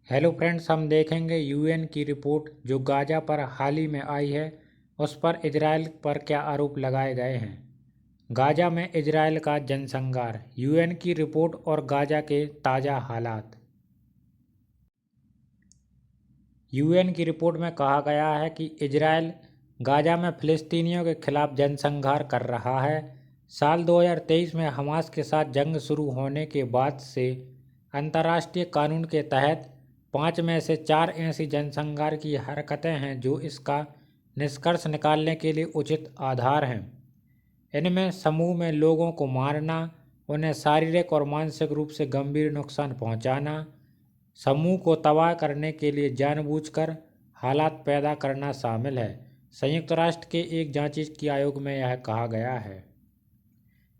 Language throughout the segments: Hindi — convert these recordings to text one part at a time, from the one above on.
हेलो फ्रेंड्स, हम देखेंगे यूएन की रिपोर्ट जो गाजा पर हाल ही में आई है उस पर इजराइल पर क्या आरोप लगाए गए हैं। गाजा में इजराइल का जनसंहार, यूएन की रिपोर्ट और गाजा के ताज़ा हालात। यूएन की रिपोर्ट में कहा गया है कि इजराइल गाजा में फ़िलिस्तीनियों के खिलाफ जनसंहार कर रहा है। साल 2023 में हमास के साथ जंग शुरू होने के बाद से अंतर्राष्ट्रीय कानून के तहत 5 में से 4 ऐसी जनसंहार की हरकतें हैं जो इसका निष्कर्ष निकालने के लिए उचित आधार हैं। इनमें समूह में लोगों को मारना, उन्हें शारीरिक और मानसिक रूप से गंभीर नुकसान पहुंचाना, समूह को तबाह करने के लिए जानबूझकर हालात पैदा करना शामिल है। संयुक्त राष्ट्र के एक जांच आयोग में यह कहा गया है।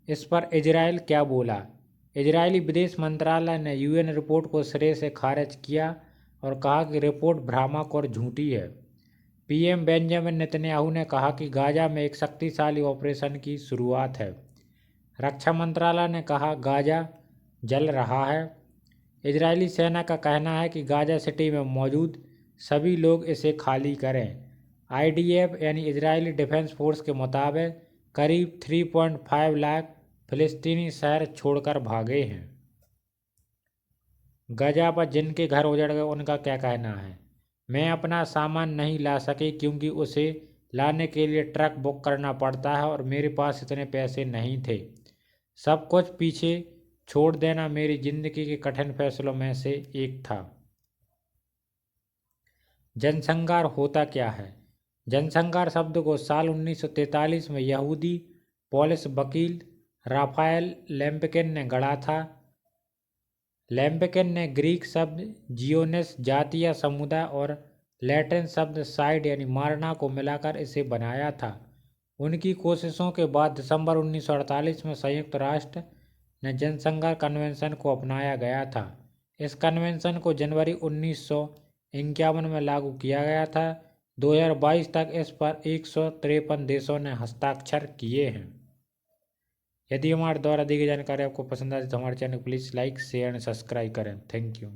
इस पर इजराइल क्या बोला। इजरायली विदेश मंत्रालय ने यूएन रिपोर्ट को सिरे से खारिज किया और कहा कि रिपोर्ट भ्रामक और झूठी है। पीएम बेंजामिन नेतन्याहू ने कहा कि गाजा में एक शक्तिशाली ऑपरेशन की शुरुआत है। रक्षा मंत्रालय ने कहा गाजा जल रहा है। इजरायली सेना का कहना है कि गाजा सिटी में मौजूद सभी लोग इसे खाली करें। आईडीएफ यानी इजरायली डिफेंस फोर्स के मुताबिक करीब 3.5 लाख फिलिस्तीनी शहर छोड़कर भागे हैं। गाजा पर जिनके घर उजड़ गए उनका क्या कहना है। मैं अपना सामान नहीं ला सकी क्योंकि उसे लाने के लिए ट्रक बुक करना पड़ता है और मेरे पास इतने पैसे नहीं थे। सब कुछ पीछे छोड़ देना मेरी जिंदगी के कठिन फैसलों में से एक था। जनसंहार होता क्या है। जनसंहार शब्द को साल 1943 में यहूदी पोलिस वकील राफाएल लेम्पकिन ने गढ़ा था। लेम्पकिन ने ग्रीक शब्द जियोनिस जातीय समुदाय और लैटिन शब्द साइड यानी मारना को मिलाकर इसे बनाया था। उनकी कोशिशों के बाद दिसंबर 1948 में संयुक्त राष्ट्र ने जनसंहार कन्वेंशन को अपनाया गया था। इस कन्वेंशन को जनवरी 1951 में लागू किया गया था। 2022 तक इस पर 153 देशों ने हस्ताक्षर किए हैं। यदि हमारे द्वारा दी गई जानकारी आपको पसंद आए तो हमारे चैनल को please like, share and subscribe करें। Thank you.